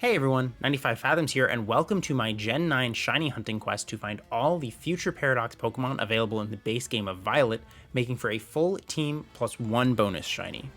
Hey everyone, 95 Fathoms here, and welcome to my Gen 9 shiny hunting quest to find all the future Paradox Pokemon available in the base game of Violet, making for a full team plus one bonus shiny.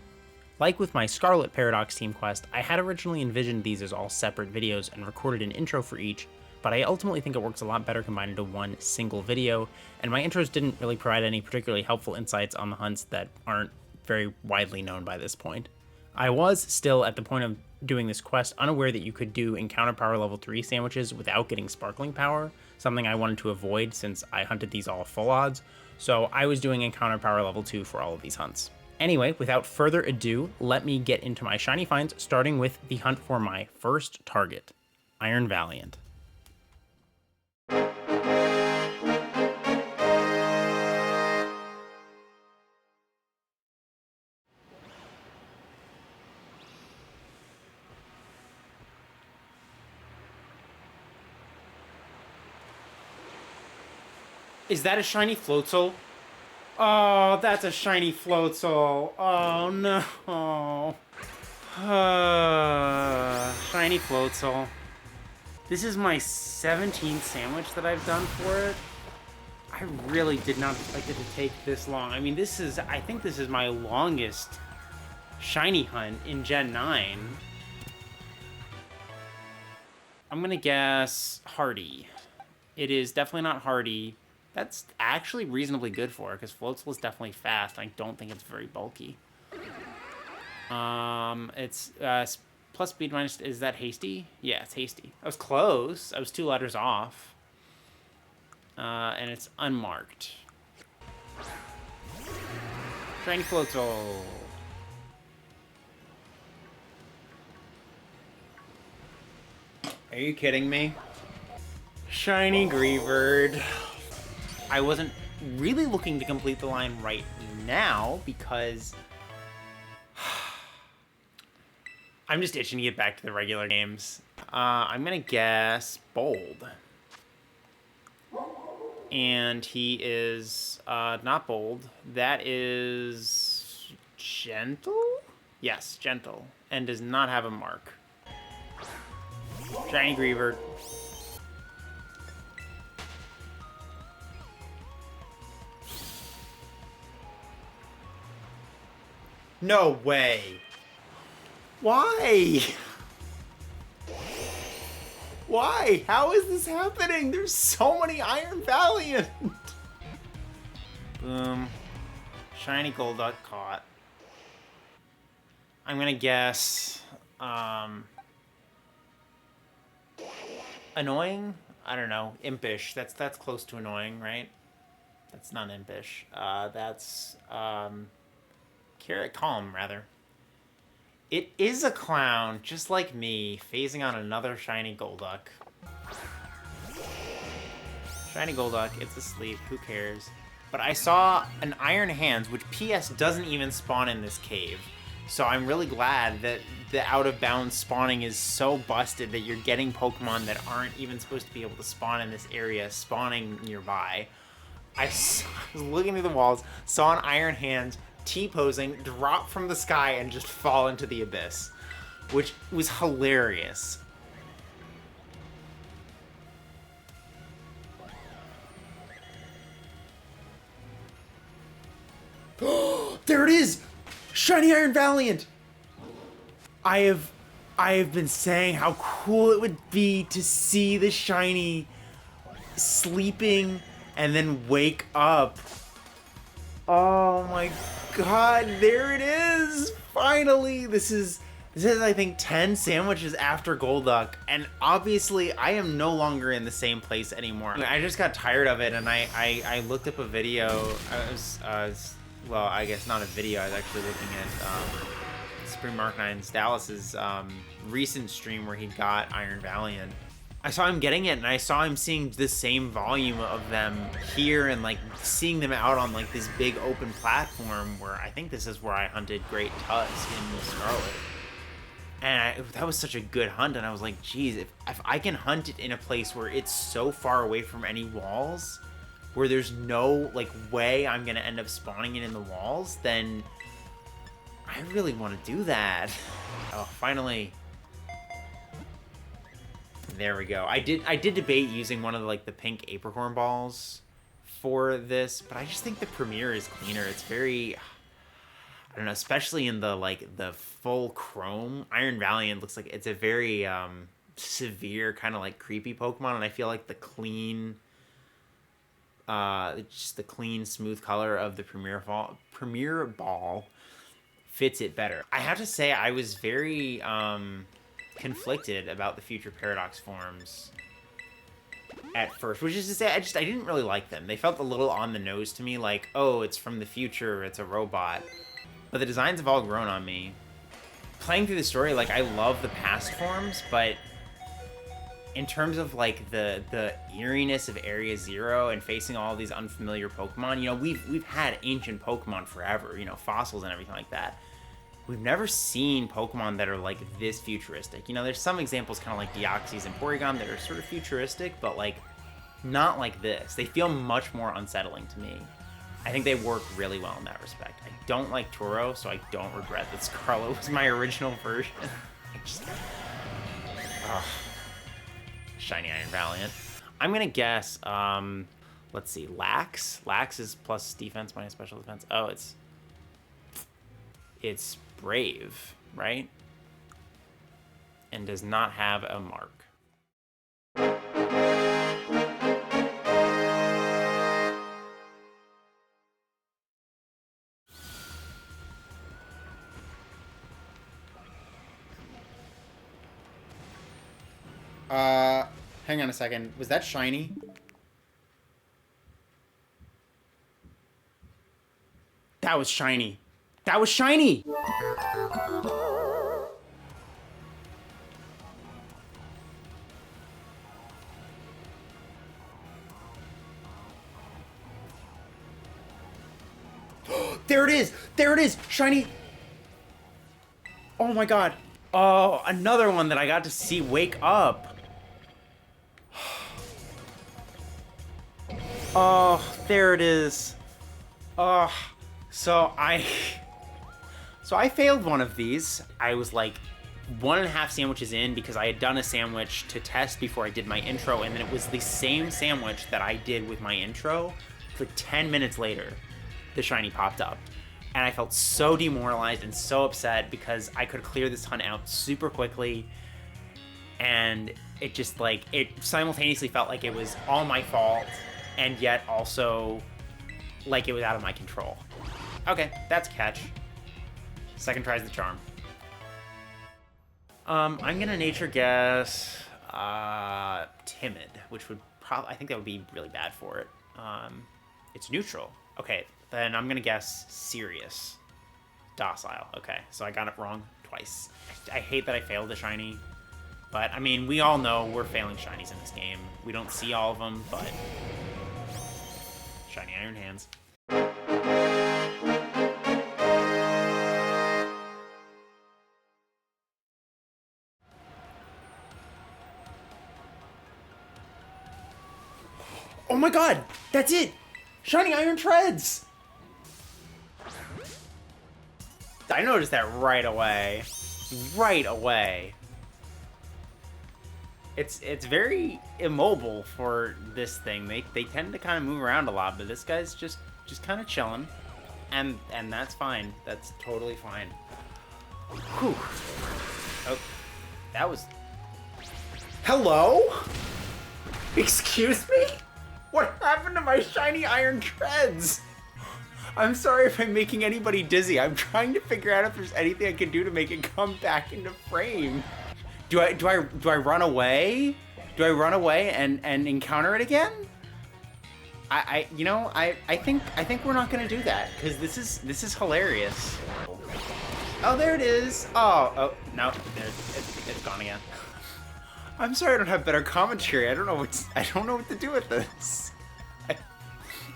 Like with my Scarlet Paradox team quest, I had originally envisioned these as all separate videos and recorded an intro for each, but I ultimately think it works a lot better combined into one single video, and my intros didn't really provide any particularly helpful insights on the hunts that aren't very widely known by this point. I was still at the point of doing this quest unaware that you could do encounter power level 3 sandwiches without getting sparkling power, something I wanted to avoid since I hunted these all full odds, so I was doing encounter power level 2 for all of these hunts. Anyway, without further ado, let me get into my shiny finds, starting with the hunt for my first target, Iron Valiant. Is that a shiny Floatzel? Oh, that's a shiny Floatzel. Oh no. Shiny Floatzel. This is my 17th sandwich that I've done for it. I really did not expect it to take this long. I mean, I think this is my longest shiny hunt in Gen 9. I'm gonna guess Hardy. It is definitely not Hardy. That's actually reasonably good for it, because Floatzel is definitely fast. I don't think it's very bulky. It's plus speed minus. Is that hasty? Yeah, it's hasty. I was close. I was 2 letters off. And it's unmarked. Shiny Floatzel. Are you kidding me? Shiny Greavard. I wasn't really looking to complete the line right now because I'm just itching to get back to the regular games. I'm gonna guess Bold. And he is not Bold. That is Gentle? Yes, Gentle. And does not have a mark. Shiny Greavard. No way. Why? Why? How is this happening? There's so many Iron Valiant. Boom. Shiny Golduck caught. I'm gonna guess annoying? I don't know. Impish. That's close to annoying, right? That's not impish. That's calm, rather. It is a clown, just like me, phasing on another shiny Golduck. Shiny Golduck, it's asleep, who cares? But I saw an Iron Hands, which PS doesn't even spawn in this cave. So I'm really glad that the out-of-bounds spawning is so busted that you're getting Pokemon that aren't even supposed to be able to spawn in this area, spawning nearby. I was looking through the walls, saw an Iron Hands, T-posing, drop from the sky, and just fall into the abyss, which was hilarious. There it is! Shiny Iron Valiant! I have been saying how cool it would be to see the shiny sleeping and then wake up. Oh my god, there it is! Finally! This is I think 10 sandwiches after Golduck, and obviously I am no longer in the same place anymore. I just got tired of it, and I looked up a video. Well, I guess not a video, I was actually looking at Spring Mark 9's Dallas's recent stream where he got Iron Valiant. I saw him getting it, and I saw him seeing the same volume of them here, and like seeing them out on like this big open platform where I think this is where I hunted Great Tusk in Scarlet. And that was such a good hunt, and I was like, geez, if I can hunt it in a place where it's so far away from any walls, where there's no like way I'm gonna end up spawning it in the walls, then I really want to do that. Oh, finally. There we go. I did debate using one of the, like, the pink apricorn balls for this, but I just think the Premier is cleaner. It's very, I don't know, especially in the, like, the full chrome. Iron Valiant looks like it's a very severe kind of, like, creepy Pokemon, and I feel like the clean, just the clean, smooth color of the Premier Ball fits it better. I have to say I was very conflicted about the future Paradox forms at first, which is to say I didn't really like them. They felt a little on the nose to me, like, oh, it's from the future, it's a robot. But the designs have all grown on me. Playing through the story, like, I love the past forms, but in terms of, like, the eeriness of Area Zero and facing all these unfamiliar Pokemon, you know, we've had ancient Pokemon forever, you know, fossils and everything like that. We've never seen Pokemon that are, like, this futuristic. You know, there's some examples kind of like Deoxys and Porygon that are sort of futuristic, but, like, not like this. They feel much more unsettling to me. I think they work really well in that respect. I don't like Turo, so I don't regret that Scarlet was my original version. Shiny Iron Valiant. I'm gonna guess, let's see, Lax. Lax is plus defense minus special defense. Oh, it's Brave, right? And does not have a mark. Hang on a second. Was that shiny? That was shiny. That was shiny! There it is! There it is! Shiny! Oh my god. Oh, another one that I got to see wake up. Oh, there it is. Oh, so I failed one of these. I was like 1.5 sandwiches in because I had done a sandwich to test before I did my intro, and then it was the same sandwich that I did with my intro. Like 10 minutes later, the shiny popped up. And I felt so demoralized and so upset because I could clear this hunt out super quickly. And it just, like, it simultaneously felt like it was all my fault and yet also like it was out of my control. Okay, that's catch. Second try's the charm. I'm gonna nature guess timid, which would probably, I think that would be really bad for it. It's neutral. Okay, then I'm gonna guess serious. Docile. Okay, so I got it wrong twice. I hate that I failed the shiny, but I mean, we all know we're failing shinies in this game. We don't see all of them, but shiny Iron Hands. Oh my god! That's it! Shiny Iron Treads! I noticed that right away. Right away. It's very immobile for this thing. They tend to kind of move around a lot, but this guy's just kind of chilling. And that's fine. That's totally fine. Whew. Oh, that was... Hello? Excuse me? What happened to my shiny Iron Treads? I'm sorry if I'm making anybody dizzy. I'm trying to figure out if there's anything I can do to make it come back into frame. Do I run away? Do I run away and encounter it again? I think we're not gonna do that because this is hilarious. Oh, there it is. Oh no, it's gone again. I'm sorry I don't have better commentary. I don't know what to do with this.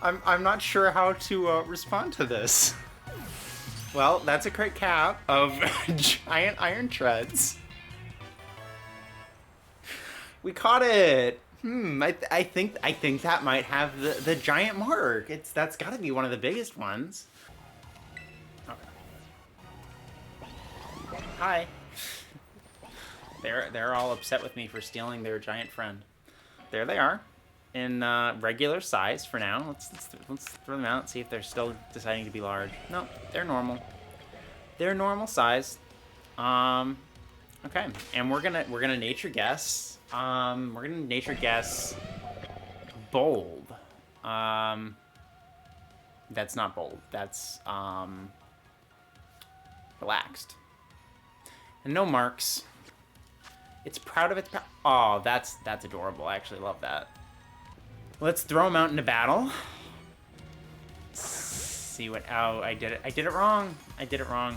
I'm not sure how to respond to this. Well, that's a crit cap of giant Iron Treads. We caught it. I think that might have the giant mark. That's got to be one of the biggest ones. Okay. Hi. They're all upset with me for stealing their giant friend. There they are, in regular size for now. Let's throw them out and see if they're still deciding to be large. No, they're normal. They're normal size. Okay, and we're gonna nature guess. We're gonna nature guess bold. That's not bold. That's relaxed. And no marks. It's proud of its oh, that's adorable. I actually love that. Let's throw them out into battle. See what... Oh, I did it. I did it wrong. I did it wrong.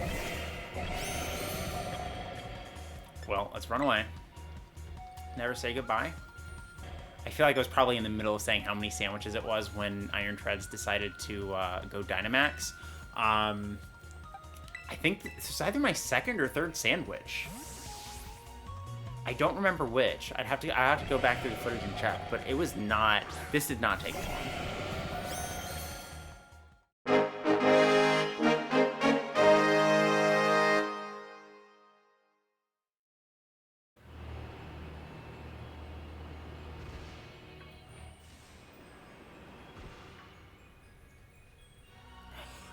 Well, let's run away. Never say goodbye. I feel like I was probably in the middle of saying how many sandwiches it was when Iron Treads decided to go Dynamax. I think this was either my second or third sandwich. I don't remember which. I have to go back through the footage and check, but it was not... This did not take long.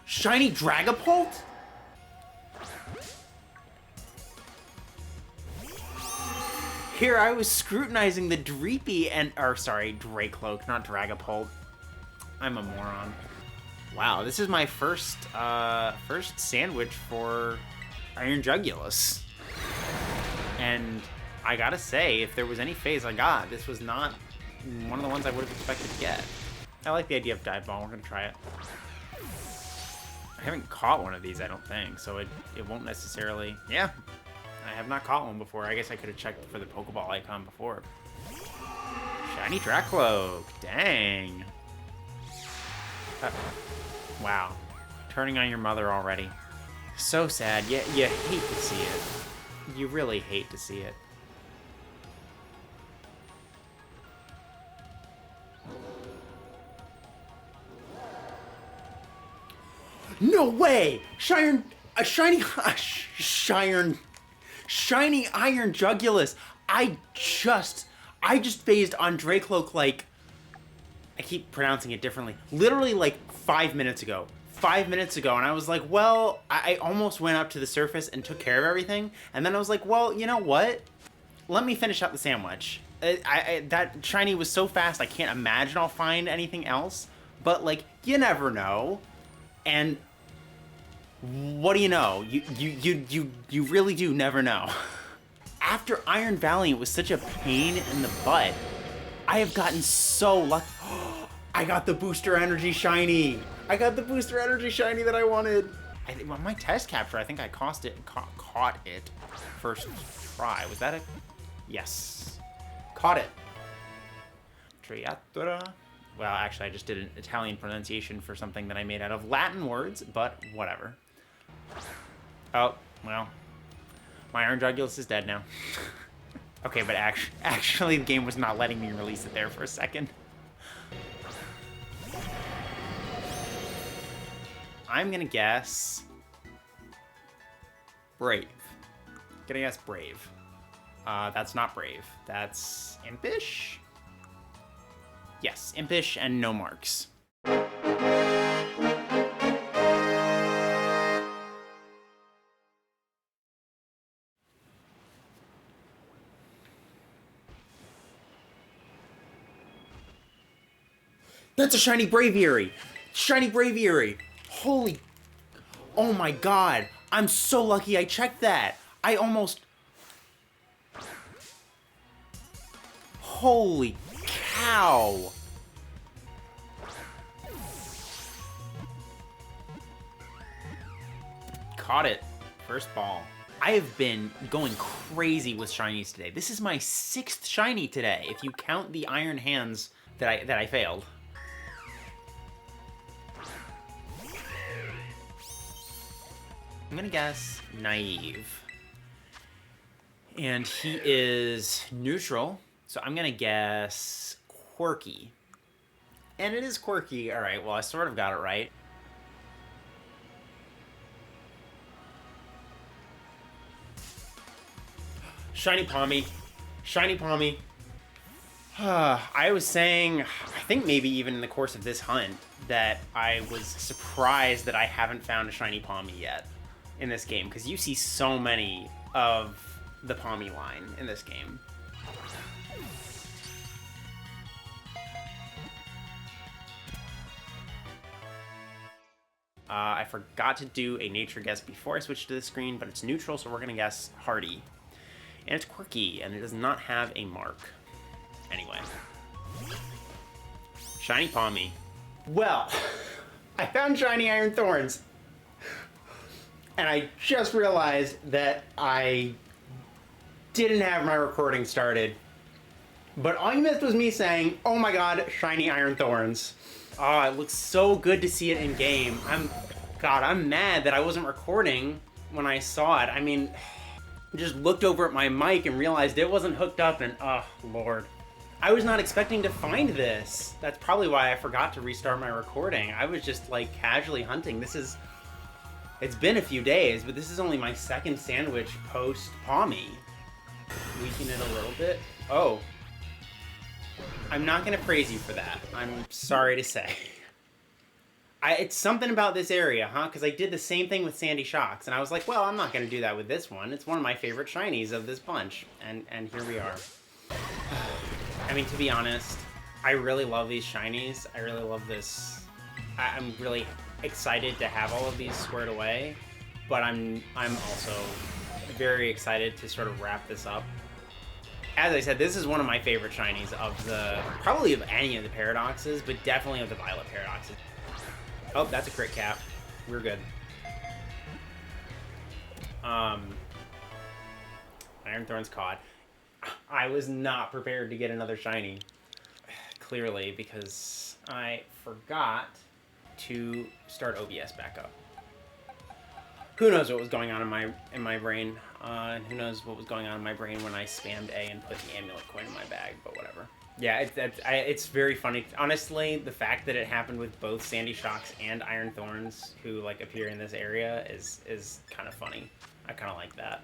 Shiny Dragapult? Here I was scrutinizing the Dreepy and... Or, sorry, Drakloak, not Dragapult. I'm a moron. Wow, this is my first sandwich for Iron Jugulis. And I gotta say, if there was any phase I got, this was not one of the ones I would have expected to get. I like the idea of Dive Ball. We're gonna try it. I haven't caught one of these, I don't think, so it won't necessarily... Yeah, I have not caught one before. I guess I could have checked for the Pokeball icon before. Shiny Drakloak. Dang. Wow. Turning on your mother already. So sad. You hate to see it. You really hate to see it. No way! Shiny Iron Jugulis. I just phased on Drakloak like, I keep pronouncing it differently. Literally like 5 minutes ago. 5 minutes ago, and I was like, well, I almost went up to the surface and took care of everything, and then I was like, well, you know what? Let me finish up the sandwich. That shiny was so fast, I can't imagine I'll find anything else, but like, you never know. And what do you know? You really do never know. After Iron Valiant was such a pain in the butt, I have gotten so lucky. I got the Booster Energy Shiny. I got the Booster Energy Shiny that I wanted. On my test capture, I think I caught it first try. Was that it? Yes. Caught it. Triatura. Well, actually, I just did an Italian pronunciation for something that I made out of Latin words, but whatever. Oh, well. My Iron Jugulis is dead now. Okay, but actually, the game was not letting me release it there for a second. I'm gonna guess... Brave. Gonna guess Brave. That's not Brave. That's Impish? Yes, Impish and no marks. That's a shiny Braviary! Shiny Braviary! Holy... Oh my god! I'm so lucky I checked that! I almost... Holy cow! Caught it. First ball. I have been going crazy with shinies today. This is my 6th shiny today, if you count the iron hands that I failed. I'm gonna guess Naive. And he is neutral, so I'm gonna guess Quirky. And it is Quirky. Alright, well, I sort of got it right. Shiny Pawmi. Shiny Pawmi. I was saying, I think maybe even in the course of this hunt, that I was surprised that I haven't found a shiny Pawmi yet in this game, because you see so many of the Pawmi line in this game. I forgot to do a nature guess before I switched to the screen, but it's neutral, so we're going to guess hardy. And it's quirky, and it does not have a mark. Anyway. Shiny Pawmi. Well, I found shiny Iron Thorns. And I just realized that I didn't have my recording started. But all you missed was me saying, oh my god, shiny Iron Thorns. Oh, it looks so good to see it in game. I'm mad that I wasn't recording when I saw it. I mean, just looked over at my mic and realized it wasn't hooked up, and oh lord. I was not expecting to find this. That's probably why I forgot to restart my recording. I was just like casually hunting. It's been a few days, but this is only my second sandwich post Pawmi. Weaken it a little bit. Oh. I'm not gonna praise you for that. I'm sorry to say. It's something about this area, huh? Because I did the same thing with Sandy Shocks, and I was like, well, I'm not gonna do that with this one. It's one of my favorite shinies of this bunch, and here we are. I mean, to be honest, I really love these shinies. I really love this. I'm really excited to have all of these squared away, but I'm also very excited to sort of wrap this up. As I said, this is one of my favorite shinies probably of any of the paradoxes, but definitely of the Violet paradoxes. Oh, that's a crit cap. We're good. Iron Thorns caught. I was not prepared to get another shiny. Clearly, because I forgot to start OBS back up. Who knows what was going on in my brain, and who knows what was going on in my brain when I spammed A and put the amulet coin in my bag, but whatever. Yeah, it's very funny. Honestly, the fact that it happened with both Sandy Shocks and Iron Thorns, who like appear in this area, is kind of funny. I kind of like that.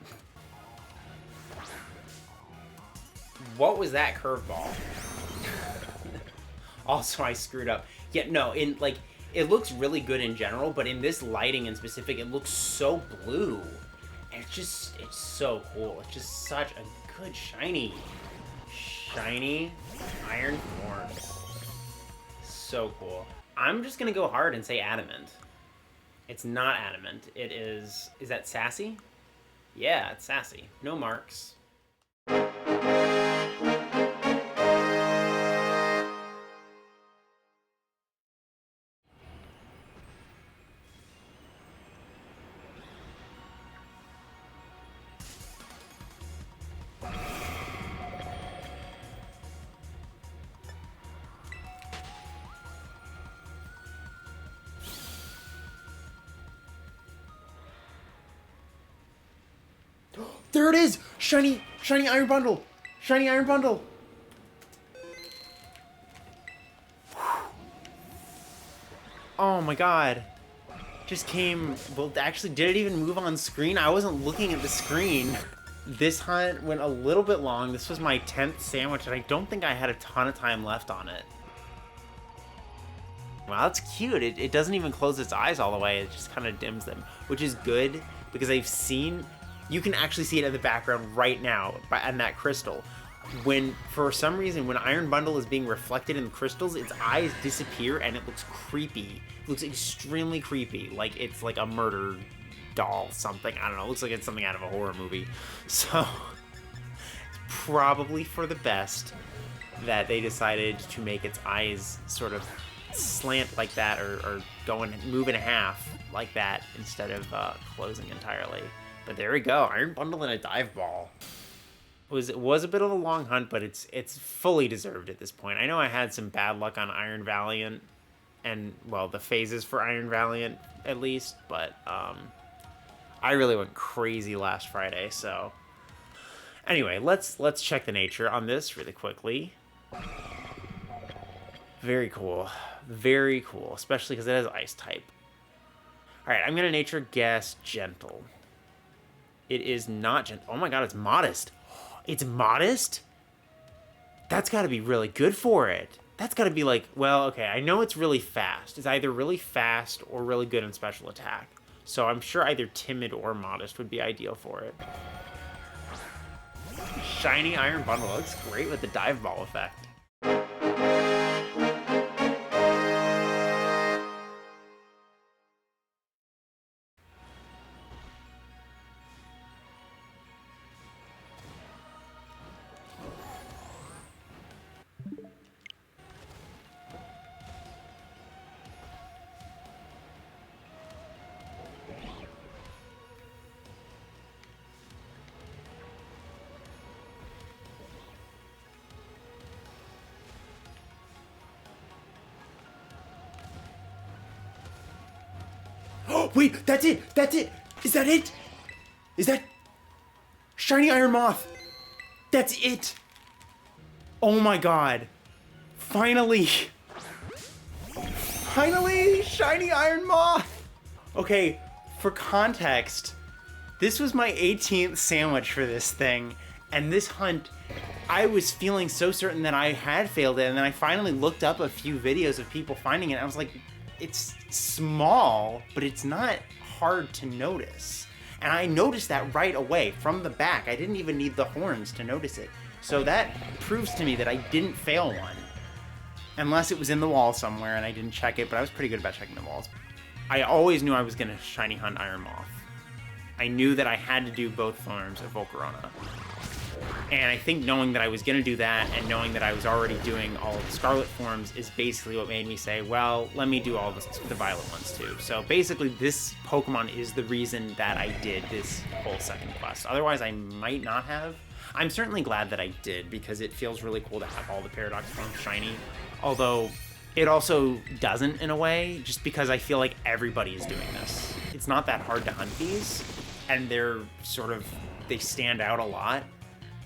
What was that curveball? Also, I screwed up. Yeah, no, it looks really good in general, but in this lighting in specific, it looks so blue. And it's so cool. It's just such a good shiny Iron Thorns. So cool. I'm just gonna go hard and say adamant. It's not adamant. It is that sassy? Yeah, it's sassy. No marks. There it is! Shiny Iron Bundle! Shiny Iron Bundle! Oh my god. Just came... Well, actually, did it even move on screen? I wasn't looking at the screen. This hunt went a little bit long. This was my 10th sandwich, and I don't think I had a ton of time left on it. Wow, that's cute. It doesn't even close its eyes all the way. It just kind of dims them, which is good, because I've seen... You can actually see it in the background right now, and that crystal. For some reason, when Iron Bundle is being reflected in the crystals, its eyes disappear and it looks creepy. It looks extremely creepy, like it's like a murder doll, something. I don't know, it looks like it's something out of a horror movie. So, it's probably for the best that they decided to make its eyes sort of slant like that, or move in half like that, instead of closing entirely. But there we go, Iron Bundle and a dive ball. It was a bit of a long hunt, but it's fully deserved at this point. I know I had some bad luck on Iron Valiant, and well, the phases for Iron Valiant at least, but I really went crazy last Friday. So anyway, let's check the nature on this really quickly. Very cool, especially because it has ice type. All right, I'm gonna nature guess gentle. It is not gentle. Oh my god, it's modest. It's modest? That's got to be really good for it. That's got to be like, well, okay, I know it's really fast. It's either really fast or really good in special attack. So I'm sure either timid or modest would be ideal for it. Shiny Iron Bundle looks great with the dive ball effect. Oh, wait, that's it! That's it! Is that it? Is that Shiny Iron Moth? That's it! Oh my god. Finally! Finally! Shiny Iron Moth! Okay, for context, this was my 18th sandwich for this thing, and this hunt, I was feeling so certain that I had failed it, and then I finally looked up a few videos of people finding it, and I was like, it's small, but it's not hard to notice. And I noticed that right away from the back. I didn't even need the horns to notice it. So that proves to me that I didn't fail one. Unless it was in the wall somewhere and I didn't check it, but I was pretty good about checking the walls. I always knew I was gonna shiny hunt Iron Moth. I knew that I had to do both forms of Volcarona. And I think knowing that I was going to do that and knowing that I was already doing all of the Scarlet forms is basically what made me say, well, let me do all the Violet ones too. So basically this Pokemon is the reason that I did this whole second quest. Otherwise I might not have. I'm certainly glad that I did because it feels really cool to have all the Paradox forms shiny. Although it also doesn't in a way, just because I feel like everybody is doing this. It's not that hard to hunt these and they stand out a lot.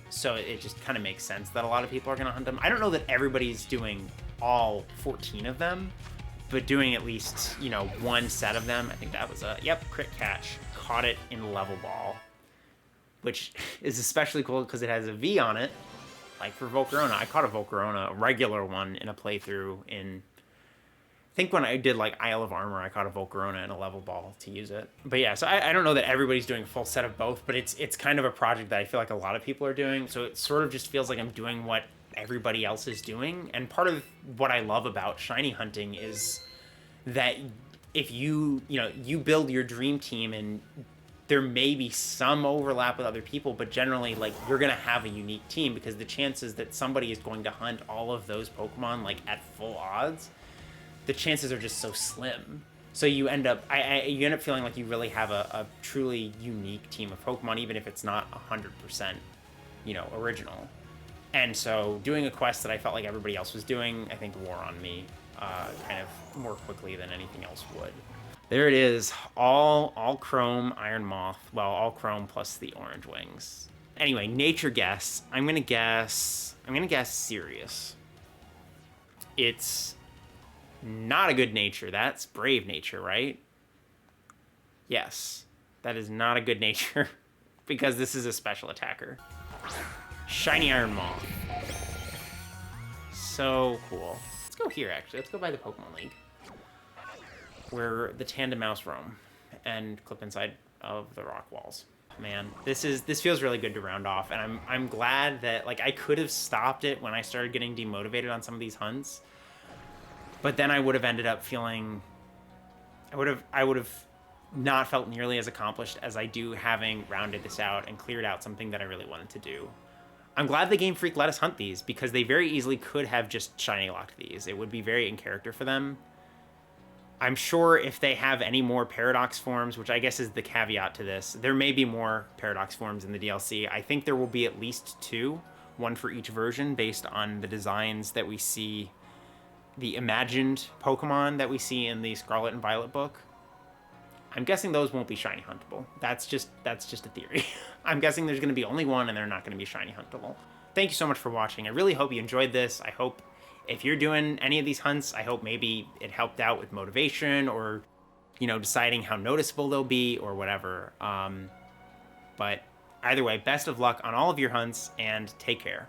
So it just kind of makes sense that a lot of people are going to hunt them. I don't know that everybody's doing all 14 of them, but doing at least, you know, one set of them. I think that was a, yep, crit catch. Caught it in level ball, which is especially cool because it has a V on it. Like for Volcarona, I caught a Volcarona, a regular one, in a playthrough in... I think when I did like Isle of Armor, I caught a Volcarona in a level ball to use it. But yeah, so I don't know that everybody's doing a full set of both, but it's kind of a project that I feel like a lot of people are doing. So it sort of just feels like I'm doing what everybody else is doing. And part of what I love about shiny hunting is that if you build your dream team and there may be some overlap with other people, but generally like you're going to have a unique team because the chances that somebody is going to hunt all of those Pokemon like at full odds, the chances are just so slim. So you end up feeling like you really have a truly unique team of Pokemon, even if it's not 100%, original. And so doing a quest that I felt like everybody else was doing, I think wore on me kind of more quickly than anything else would. There it is, all chrome Iron Moth. Well, all chrome plus the orange wings. Anyway, nature guess. I'm gonna guess Sirius. It's not a good nature. That's brave nature, right? Yes, that is not a good nature because this is a special attacker. Shiny Iron Moth. So cool. Let's go here, actually. Let's go by the Pokemon League, where the Tandem Mouse roam and clip inside of the rock walls. Man, this feels really good to round off, and I'm glad that I could have stopped it when I started getting demotivated on some of these hunts. But then I would have ended up feeling, I would have not felt nearly as accomplished as I do having rounded this out and cleared out something that I really wanted to do. I'm glad the Game Freak let us hunt these because they very easily could have just shiny locked these. It would be very in character for them. I'm sure if they have any more Paradox forms, which I guess is the caveat to this, there may be more Paradox forms in the DLC. I think there will be at least 2, one for each version based on the designs that we see, the imagined Pokemon that we see in the Scarlet and Violet book. I'm guessing those won't be shiny huntable. That's just a theory. I'm guessing there's going to be only one and they're not going to be shiny huntable. Thank you so much for watching. I really hope you enjoyed this. I hope if you're doing any of these hunts, I hope maybe it helped out with motivation or, deciding how noticeable they'll be or whatever. But Either way, best of luck on all of your hunts, and take care.